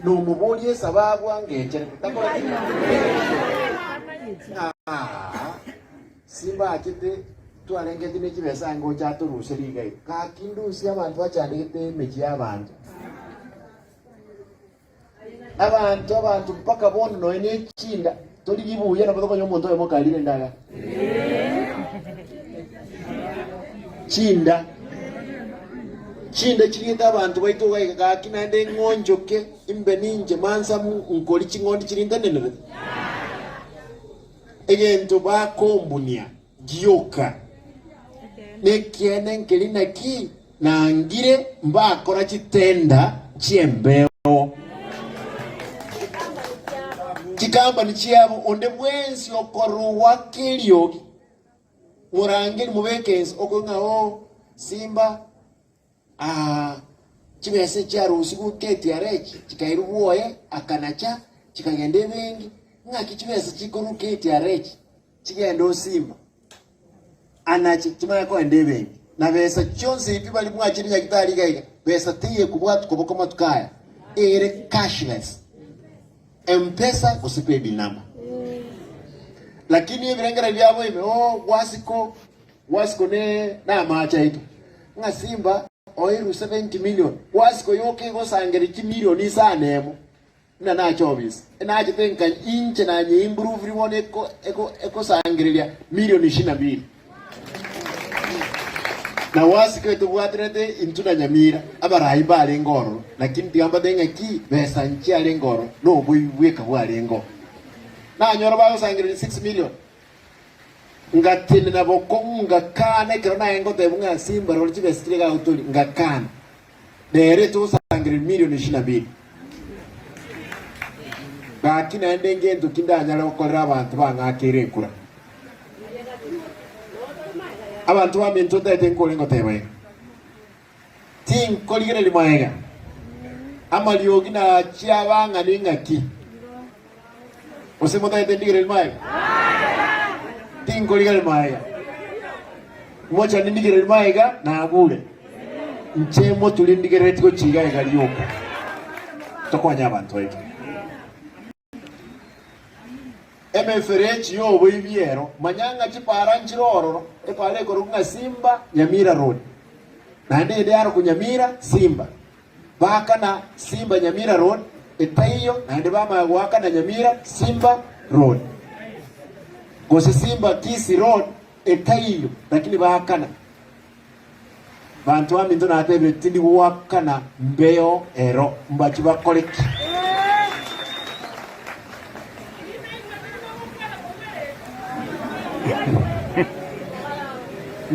N'umubuulye sababu angechete takola Simba achite twarengete nekibesa ngo chaturusiriga kakindusi abantu bachandikete mechi y'abantu abantu mpaka bono no ene chinda toli gibuye na batoko nyomuntu oyo mokalire ndaga chinda chirita abantu baito ga kinande ngonjoke imbe ninje mansa mu nkoli chingondi chirinda nenere egento ba kombunia gioka nekiene nkelina ki nangire mbakora chitenda chiembeo chikamba ni chiabo onde bwensi okoruwa keliogi murangeli mubekens okongao Simba chibese charusi kuketi arechi chikairuwoye akanacha chikagende bengi ngaki chibese chikuruketi arechi chigendo Simba anachi chimaya ko ende bengi na besa chonse ipi bali mwachirinya kitali gaiga besa tiye kubwatu kubokoma tukaya ere cashless mpesa usipe binamba lakini ebirengera byabo ime wasiko ne na macha ito nga Simba oiru 70 million wasiko yoke go sangere chi million isanemo na nachobis na chitenka inche na nye improve riwone eko sangerelia million 22 na wasiko eto bwatrete intuna nyamira abarayi bale ngoro lakini tigamba denga ki besa nchi ale ngoro no bweka bwale ngoro na nyoro ba sangere 6 million ngatene na boko ngakana kirona engo tebunga Simba roli chibesitira utuli ngakana dere to sangire million 22 bakina ndenge ndo kindanya okorera abantu bangakire kura abantu baminto tete nkolengo tebe tin koligere limaega amaliogi na chiabanga ningaki osemota entendigere limaega tinko ligale maiga mocha nindigere maiga na agule nchemo tulindigere tiko chiga egalioka tokonya abantu eke MFRH yo boibiero manyanga chipara nchiroro epale korunga Simba Nyamira road na ndede yaro kunyamira Simba baka na Simba Nyamira road etaiyo na ndeba mawaka na Nyamira Simba road Gose Simba Kisi road etaiyo lakini bakana bantu amindo na atebe tindi wakana mbeo ero mbachi bakoleki